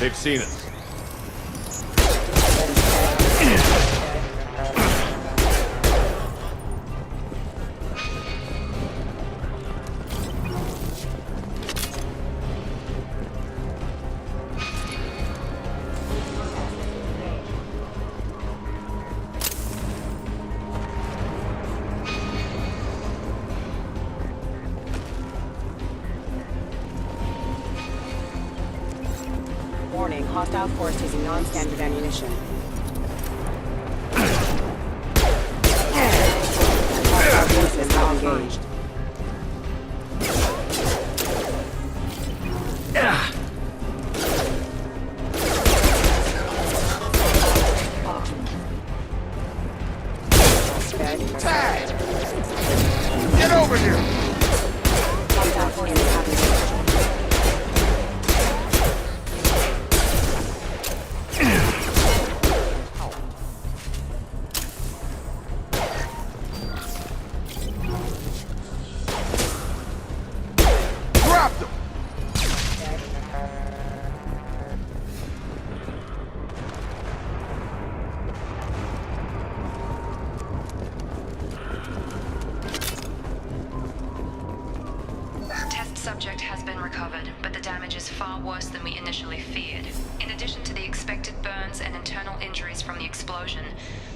They've seen us. Warning, hostile force using non-standard ammunition. Hostile forces now engaged. Tag! Get over here! Hostile forces have engaged. Drop them! Test subject has been recovered, but the damage is far worse than we initially feared. In addition to the expected burns and internal injuries from the explosion,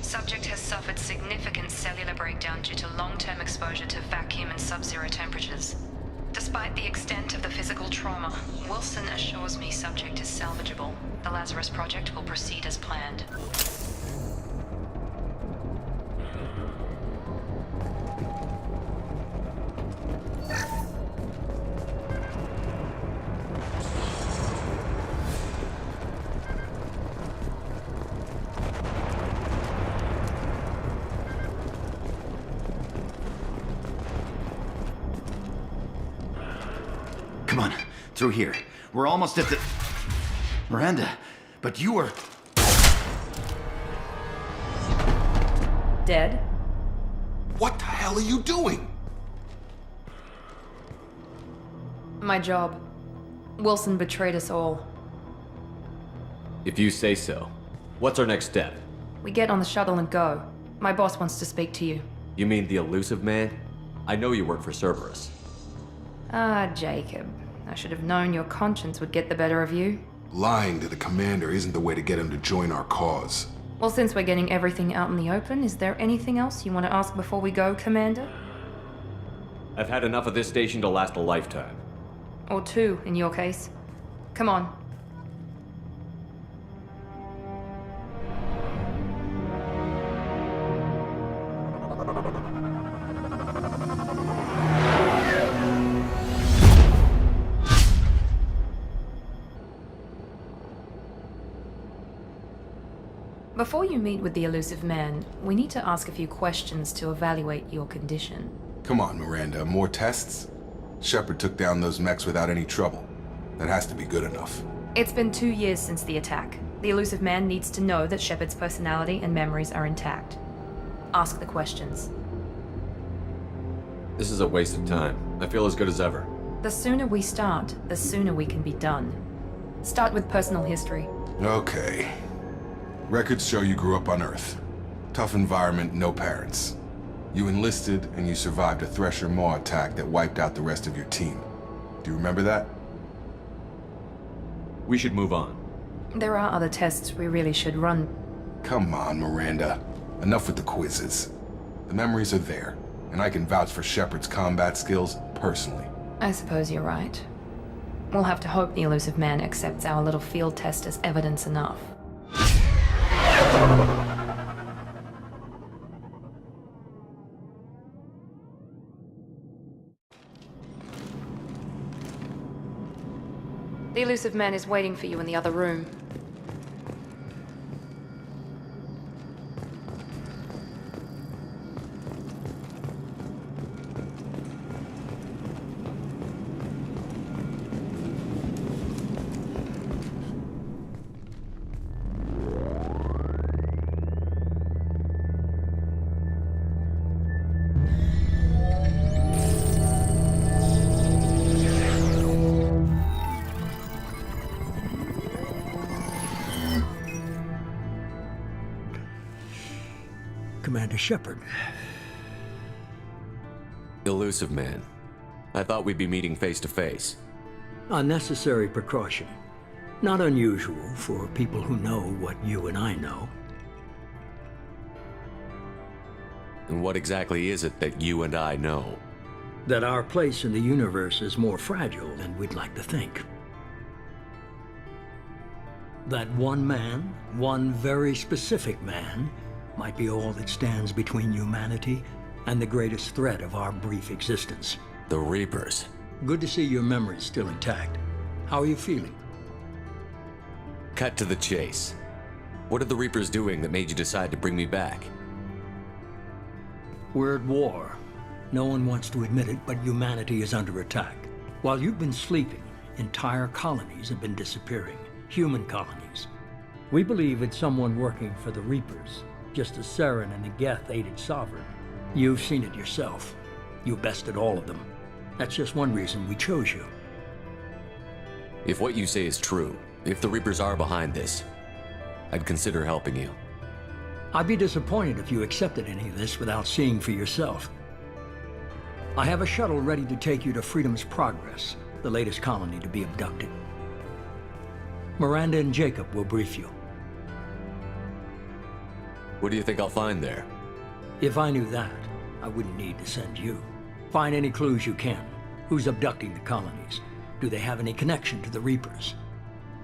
subject has suffered significant cellular breakdown due to long-term exposure to vacuum and sub-zero temperatures. Despite the extent of the physical trauma, Wilson assures me subject is salvageable. The Lazarus Project will proceed as planned. Come on, through here. We're almost at the... Miranda, but you were... Dead? What the hell are you doing? My job. Wilson betrayed us all. If you say so. What's our next step? We get on the shuttle and go. My boss wants to speak to you. You mean the elusive man? I know you work for Cerberus. Ah, Jacob. I should have known your conscience would get the better of you. Lying to the commander isn't the way to get him to join our cause. Well, since we're getting everything out in the open, is there anything else you want to ask before we go, Commander? I've had enough of this station to last a lifetime. Or two, in your case. Come on. Before you meet with the elusive man, we need to ask a few questions to evaluate your condition. Come on, Miranda, more tests? Shepard took down those mechs without any trouble. That has to be good enough. It's been 2 years since the attack. The elusive man needs to know that Shepard's personality and memories are intact. Ask the questions. This is a waste of time. I feel as good as ever. The sooner we start, the sooner we can be done. Start with personal history. Okay. Records show you grew up on Earth. Tough environment, no parents. You enlisted and you survived a Thresher Maw attack that wiped out the rest of your team. Do you remember that? We should move on. There are other tests we really should run. Come on, Miranda. Enough with the quizzes. The memories are there, and I can vouch for Shepard's combat skills personally. I suppose you're right. We'll have to hope the elusive man accepts our little field test as evidence enough. The elusive man is waiting for you in the other room. Commander Shepard. Elusive man. I thought we'd be meeting face to face. A necessary precaution. Not unusual for people who know what you and I know. And what exactly is it that you and I know? That our place in the universe is more fragile than we'd like to think. That one man, one very specific man, might be all that stands between humanity and the greatest threat of our brief existence. The Reapers. Good to see your memory's still intact. How are you feeling? Cut to the chase. What are the Reapers doing that made you decide to bring me back? We're at war. No one wants to admit it, but humanity is under attack. While you've been sleeping, entire colonies have been disappearing. Human colonies. We believe it's someone working for the Reapers, just as Saren and the Geth aided Sovereign. You've seen it yourself. You bested all of them. That's just one reason we chose you. If what you say is true, if the Reapers are behind this, I'd consider helping you. I'd be disappointed if you accepted any of this without seeing for yourself. I have a shuttle ready to take you to Freedom's Progress, the latest colony to be abducted. Miranda and Jacob will brief you. What do you think I'll find there? If I knew that, I wouldn't need to send you. Find any clues you can. Who's abducting the colonies? Do they have any connection to the Reapers?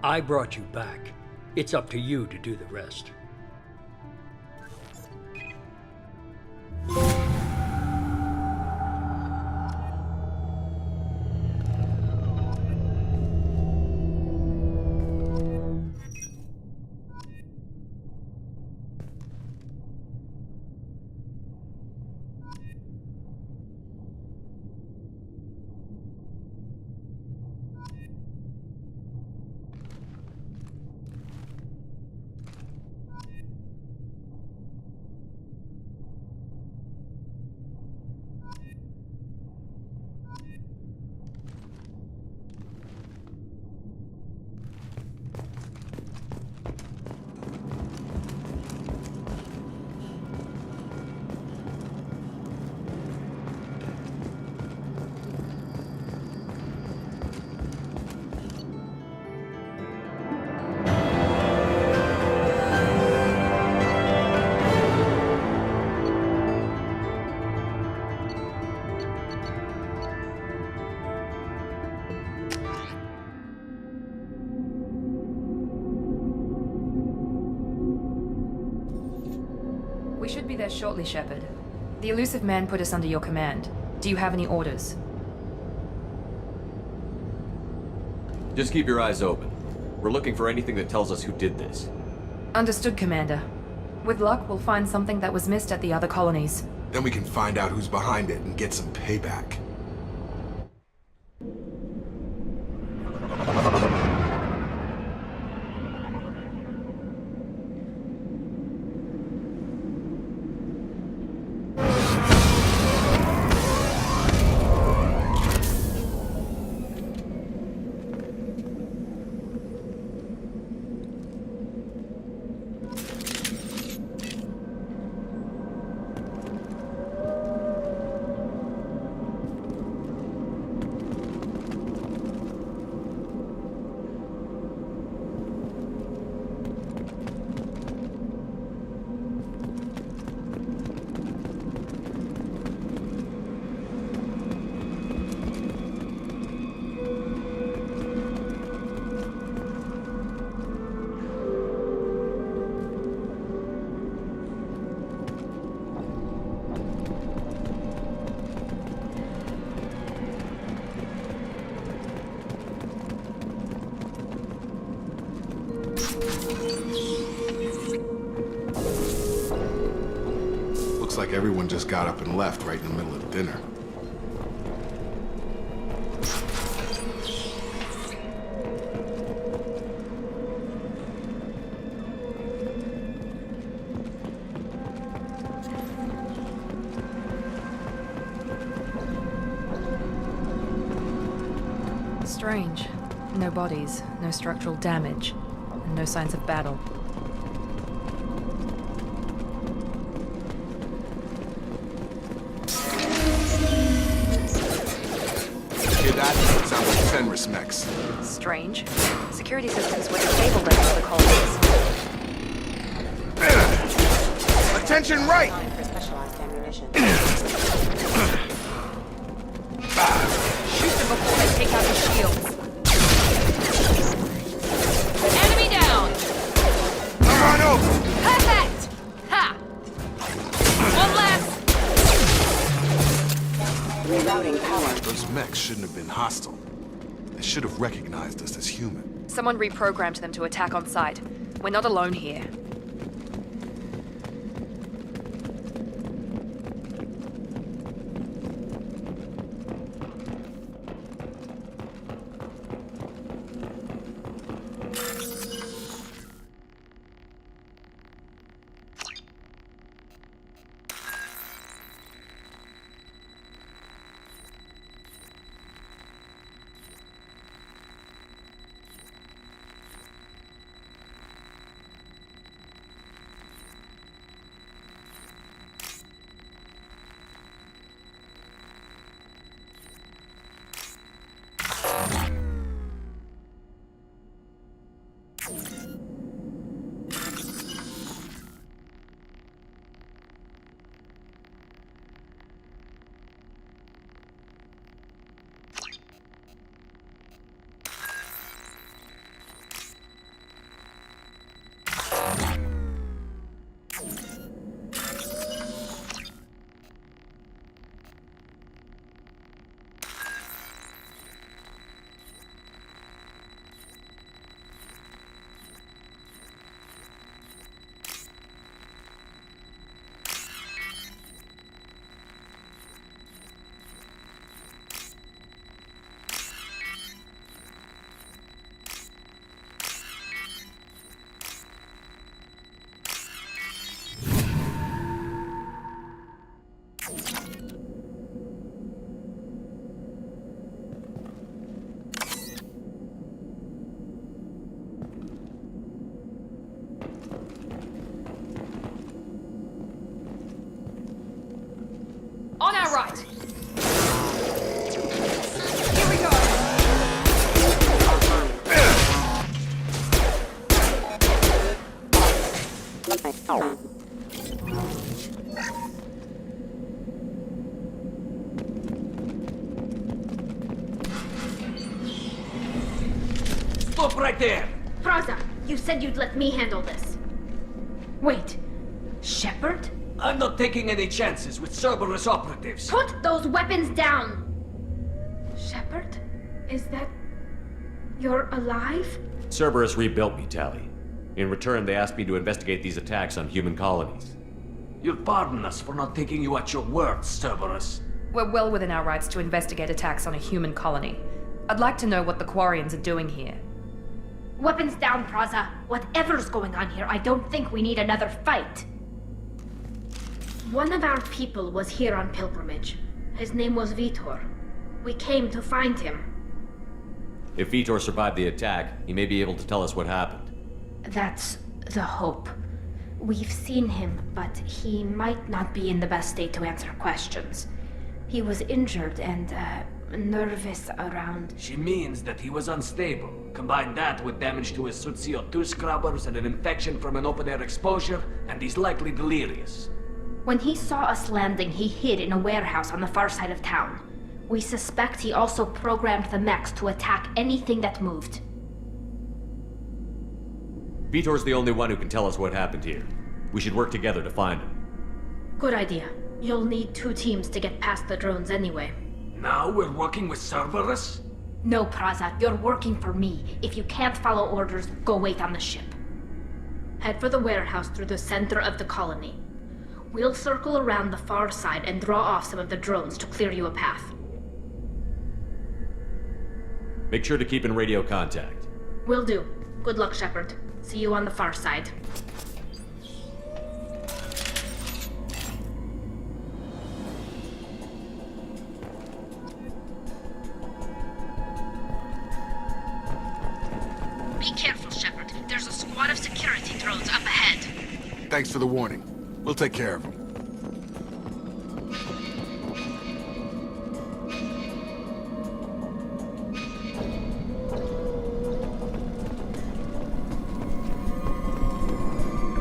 I brought you back. It's up to you to do the rest. We should be there shortly, Shepard. The elusive man put us under your command. Do you have any orders? Just keep your eyes open. We're looking for anything that tells us who did this. Understood, Commander. With luck, we'll find something that was missed at the other colonies. Then we can find out who's behind it and get some payback. Looks like everyone just got up and left right in the middle of dinner. Strange. No bodies, no structural damage, and no signs of battle. Hear that? Sounds like Fenris mechs. Strange. Security systems were disabled at the colonies. Attention right! Time for specialized ammunition. Shoot them before they take out the shields. Enemy down! Come on over! Perfect! Ha! One less! Rerouting power. Those mechs shouldn't have been hostile. They should have recognized us as human. Someone reprogrammed them to attack on sight. We're not alone here. On our right! Here we go! Stop right there! Praza, you said you'd let me handle this. Wait, Shepard? I'm not taking any chances with Cerberus operatives. Put those weapons down! Shepard? Is that... you're alive? Cerberus rebuilt me, Tally. In return, they asked me to investigate these attacks on human colonies. You'll pardon us for not taking you at your word, Cerberus. We're well within our rights to investigate attacks on a human colony. I'd like to know what the Quarians are doing here. Weapons down, Praza. Whatever's going on here, I don't think we need another fight. One of our people was here on pilgrimage. His name was Vitor. We came to find him. If Vitor survived the attack, he may be able to tell us what happened. That's the hope. We've seen him, but he might not be in the best state to answer questions. He was injured and, nervous around... She means that he was unstable. Combine that with damage to his suit CO2 scrubbers and an infection from an open-air exposure, and he's likely delirious. When he saw us landing, he hid in a warehouse on the far side of town. We suspect he also programmed the mechs to attack anything that moved. Vitor's the only one who can tell us what happened here. We should work together to find him. Good idea. You'll need 2 teams to get past the drones anyway. Now we're working with Cerberus? No, Praza, you're working for me. If you can't follow orders, go wait on the ship. Head for the warehouse through the center of the colony. We'll circle around the far side and draw off some of the drones to clear you a path. Make sure to keep in radio contact. Will do. Good luck, Shepard. See you on the far side. Be careful, Shepard. There's a squad of security drones up ahead. Thanks for the warning. We'll take care of them.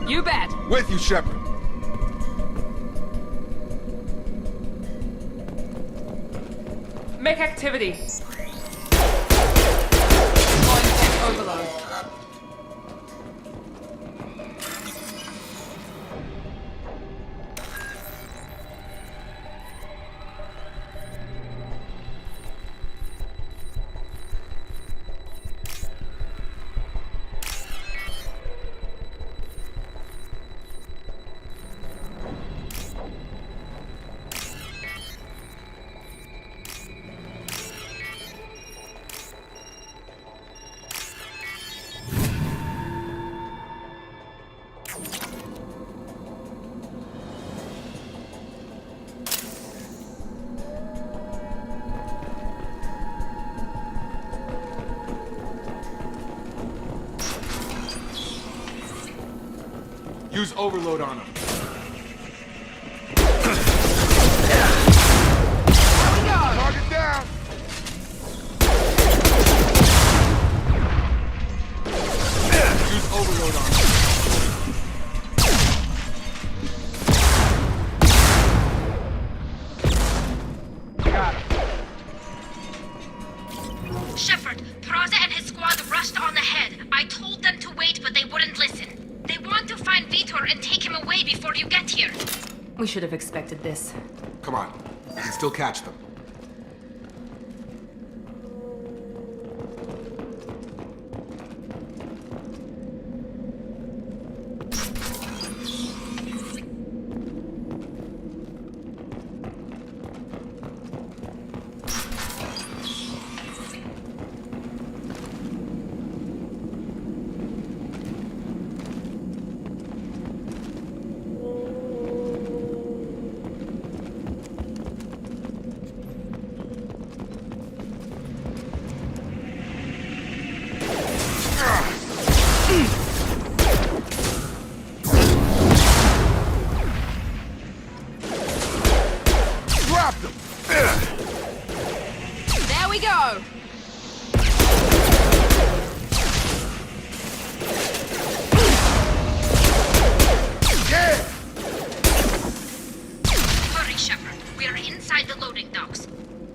You bet. With you, Shepard. Make activity. On tech overload. Use overload on them. Target down! Use overload on them. Got him. Shepard, Praza and his squad rushed on ahead. I told them to wait, but they wouldn't listen. They want to find Vitor and take him away before you get here. We should have expected this. Come on. We can still catch them. There we go! Hurry, Shepard. We are inside the loading docks.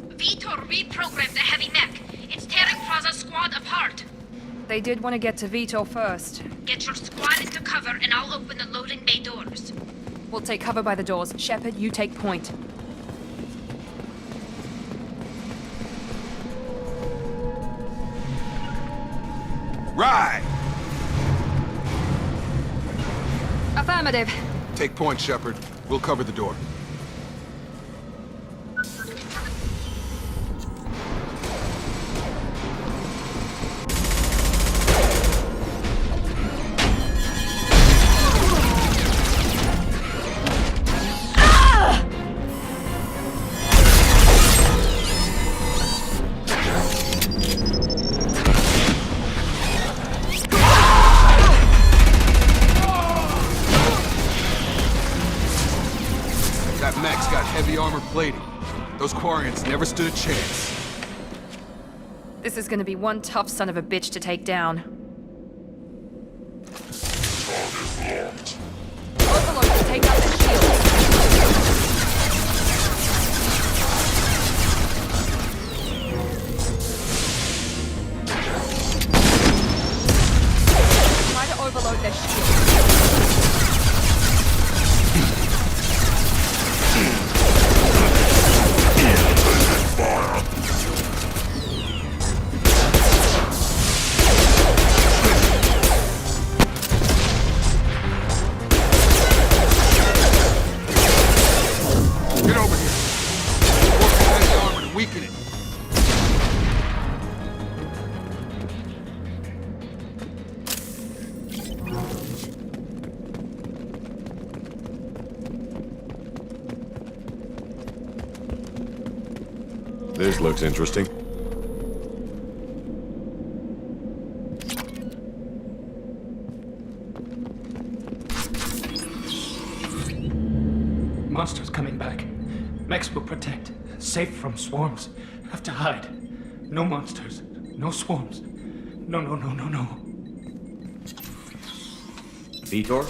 Vitor reprogrammed the heavy mech. It's tearing Praza's squad apart. They did want to get to Vitor first. Get your squad into cover and I'll open the loading bay doors. We'll take cover by the doors. Shepard, you take point. Right! Affirmative. Take point, Shepard. We'll cover the door. That mech's got heavy armor plating. Those Quarians never stood a chance. This is gonna be one tough son of a bitch to take down. Overlord, take out the shield. Try to overload their shield. Get over here. Work on that armor to weaken it. This looks interesting. Monsters coming back. Mechs will protect. Safe from swarms. Have to hide. No monsters. No swarms. No. Vitor?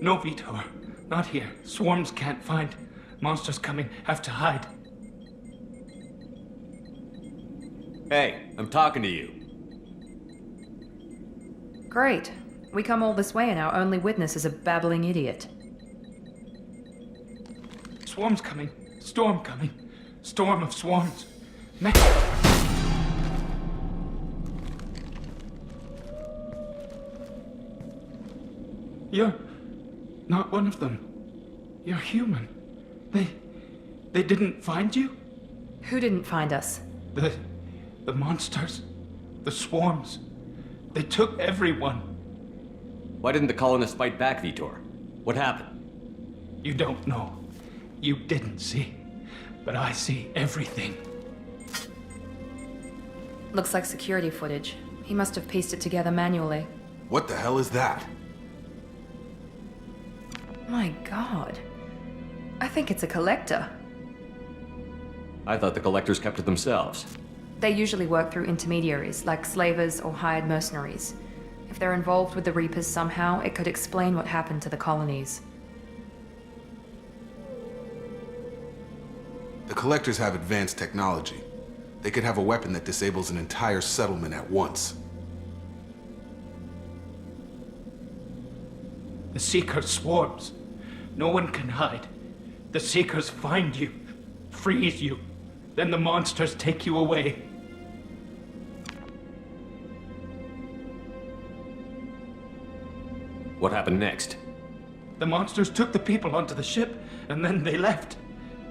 No Vitor. Not here. Swarms can't find. Monsters coming. Have to hide. Hey, I'm talking to you. Great. We come all this way and our only witness is a babbling idiot. Swarms coming. Storm coming. Storm of swarms. Mech. You're not one of them. You're human. They didn't find you? Who didn't find us? The monsters. The swarms. They took everyone. Why didn't the colonists fight back, Vitor? What happened? You don't know. You didn't see. But I see everything. Looks like security footage. He must have pieced it together manually. What the hell is that? My god. I think it's a collector. I thought the collectors kept it themselves. They usually work through intermediaries, like slavers or hired mercenaries. If they're involved with the Reapers somehow, it could explain what happened to the colonies. The collectors have advanced technology. They could have a weapon that disables an entire settlement at once. The Seekers swarms. No one can hide. The Seekers find you, freeze you. Then the monsters take you away. What happened next? The monsters took the people onto the ship, and then they left.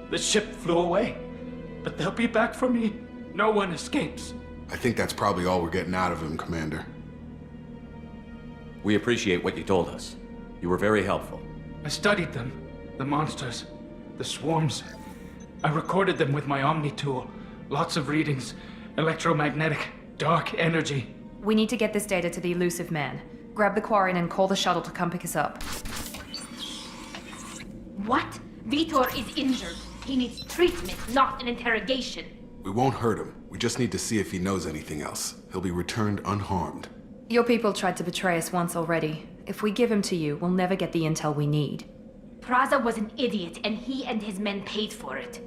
The ship flew away. But they'll be back for me. No one escapes. I think that's probably all we're getting out of him, Commander. We appreciate what you told us. You were very helpful. I studied them. The monsters. The swarms. I recorded them with my Omni tool. Lots of readings. Electromagnetic. Dark energy. We need to get this data to the elusive man. Grab the Quarian and call the shuttle to come pick us up. What? Vitor is injured. He needs treatment, not an interrogation. We won't hurt him. We just need to see if he knows anything else. He'll be returned unharmed. Your people tried to betray us once already. If we give him to you, we'll never get the intel we need. Praza was an idiot, and he and his men paid for it.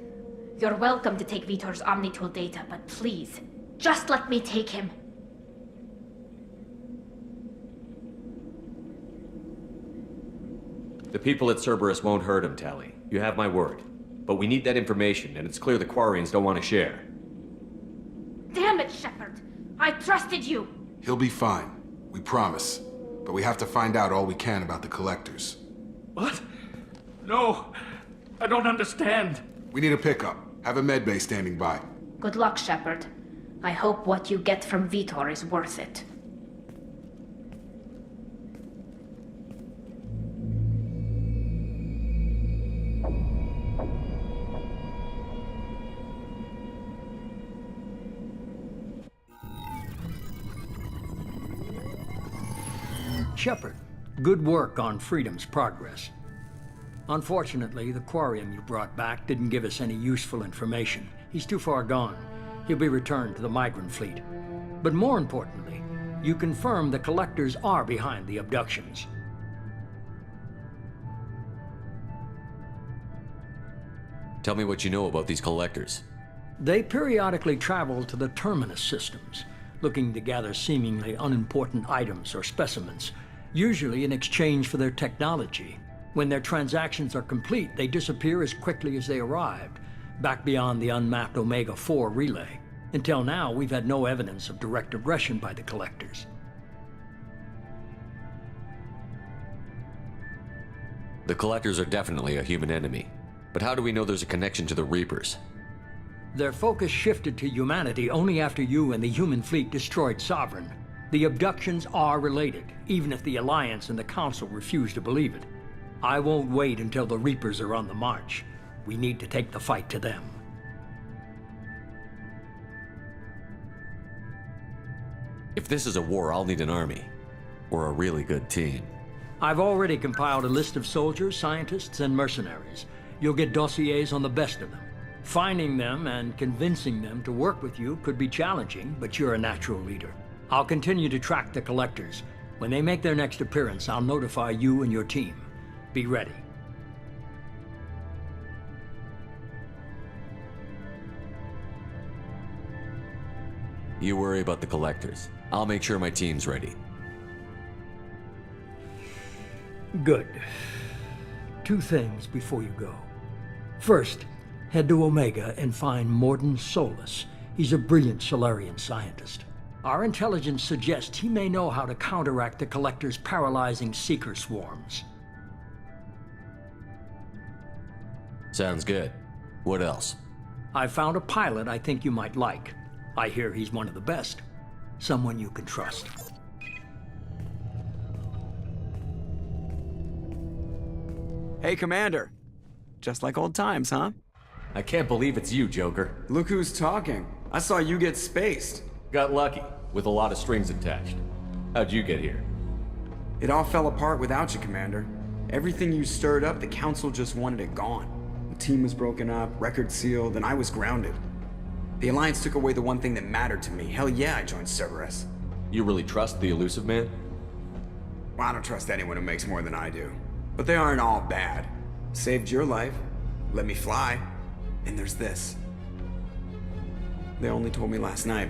You're welcome to take Vitor's Omnitool data, but please, just let me take him. The people at Cerberus won't hurt him, Tali. You have my word. But we need that information, and it's clear the Quarians don't want to share. Damn it, Shepard! I trusted you! He'll be fine. We promise. But we have to find out all we can about the collectors. What? No! I don't understand. We need a pickup. Have a medbay standing by. Good luck, Shepard. I hope what you get from Vitor is worth it. Shepard, good work on Freedom's progress. Unfortunately, the Quarian you brought back didn't give us any useful information. He's too far gone. He'll be returned to the migrant fleet. But more importantly, you confirmed the collectors are behind the abductions. Tell me what you know about these collectors. They periodically travel to the Terminus systems, looking to gather seemingly unimportant items or specimens, usually in exchange for their technology. When their transactions are complete, they disappear as quickly as they arrived, back beyond the unmapped Omega-4 relay. Until now, we've had no evidence of direct aggression by the collectors. The collectors are definitely a human enemy. But how do we know there's a connection to the Reapers? Their focus shifted to humanity only after you and the human fleet destroyed Sovereign. The abductions are related, even if the Alliance and the Council refuse to believe it. I won't wait until the Reapers are on the march. We need to take the fight to them. If this is a war, I'll need an army. Or a really good team. I've already compiled a list of soldiers, scientists, and mercenaries. You'll get dossiers on the best of them. Finding them and convincing them to work with you could be challenging, but you're a natural leader. I'll continue to track the collectors. When they make their next appearance, I'll notify you and your team. Be ready. You worry about the collectors. I'll make sure my team's ready. Good. 2 things before you go. First, head to Omega and find Morden Solus. He's a brilliant Solarian scientist. Our intelligence suggests he may know how to counteract the Collector's paralyzing Seeker swarms. Sounds good. What else? I found a pilot I think you might like. I hear he's one of the best. Someone you can trust. Hey, Commander. Just like old times, huh? I can't believe it's you, Joker. Look who's talking. I saw you get spaced. Got lucky, with a lot of strings attached. How'd you get here? It all fell apart without you, Commander. Everything you stirred up, the Council just wanted it gone. The team was broken up, record sealed, and I was grounded. The Alliance took away the one thing that mattered to me. Hell yeah, I joined Cerberus. You really trust the elusive man? Well, I don't trust anyone who makes more than I do. But they aren't all bad. Saved your life, let me fly, and there's this. They only told me last night.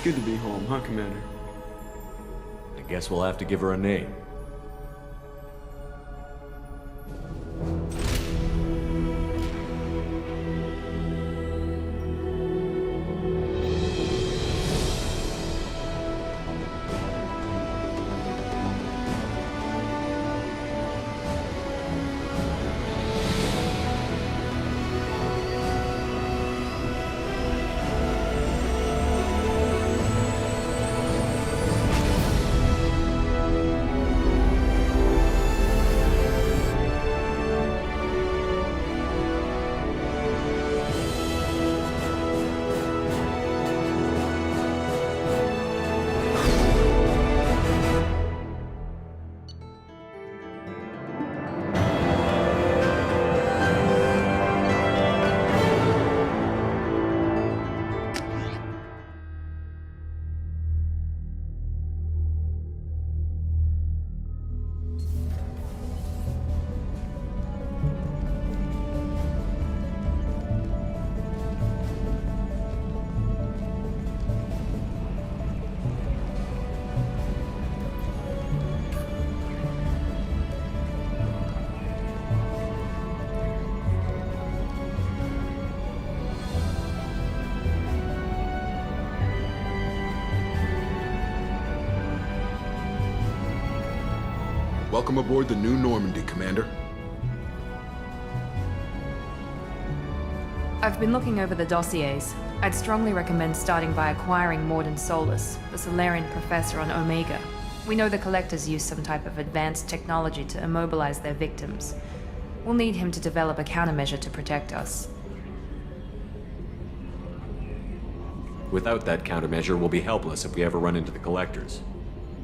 Good to be home, huh, Commander? I guess we'll have to give her a name. Welcome aboard the New Normandy, Commander. I've been looking over the dossiers. I'd strongly recommend starting by acquiring Morden Solus, the Solarian professor on Omega. We know the Collectors use some type of advanced technology to immobilize their victims. We'll need him to develop a countermeasure to protect us. Without that countermeasure, we'll be helpless if we ever run into the Collectors.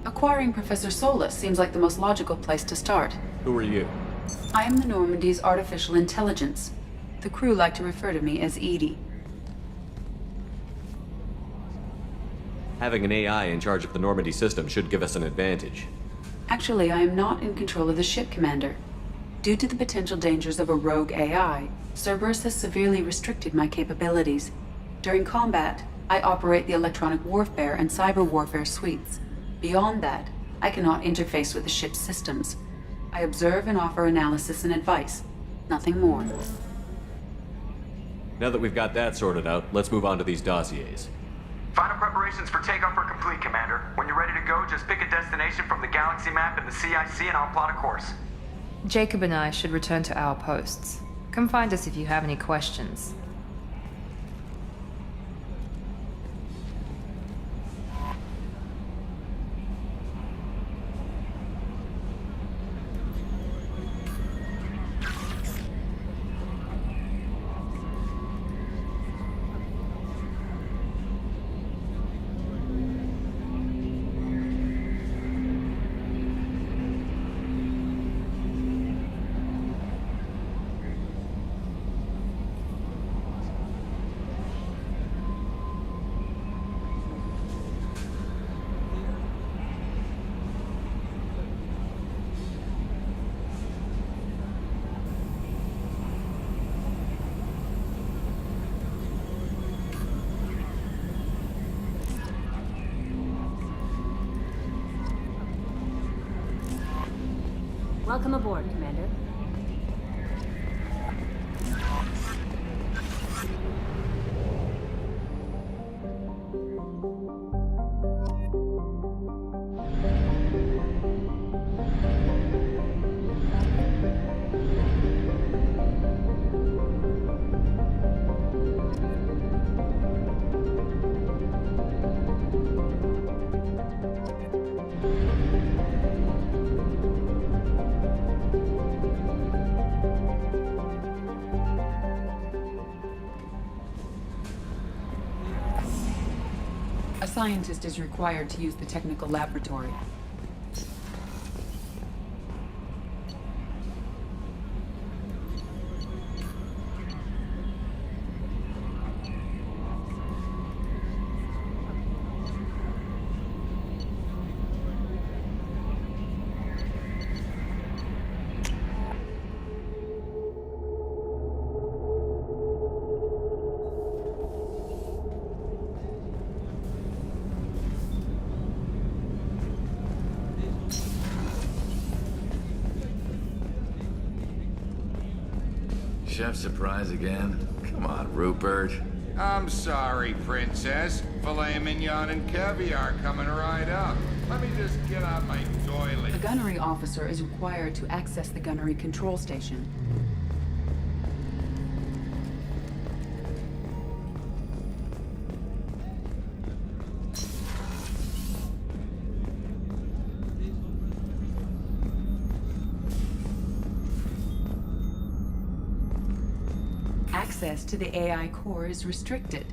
Acquiring Professor Solus seems like the most logical place to start. Who are you? I am the Normandy's artificial intelligence. The crew like to refer to me as Edie. Having an AI in charge of the Normandy system should give us an advantage. Actually, I am not in control of the ship, Commander. Due to the potential dangers of a rogue AI, Cerberus has severely restricted my capabilities. During combat, I operate the electronic warfare and cyber warfare suites. Beyond that, I cannot interface with the ship's systems. I observe and offer analysis and advice. Nothing more. Now that we've got that sorted out, let's move on to these dossiers. Final preparations for takeoff are complete, Commander. When you're ready to go, just pick a destination from the galaxy map and the CIC and I'll plot a course. Jacob and I should return to our posts. Come find us if you have any questions. Welcome aboard, Commander. A scientist is required to use the technical laboratory. Chef surprise again? Come on, Rupert. I'm sorry, Princess. Filet mignon and caviar coming right up. Let me just get out my toilet. A gunnery officer is required to access the gunnery control station. Access to the AI core is restricted.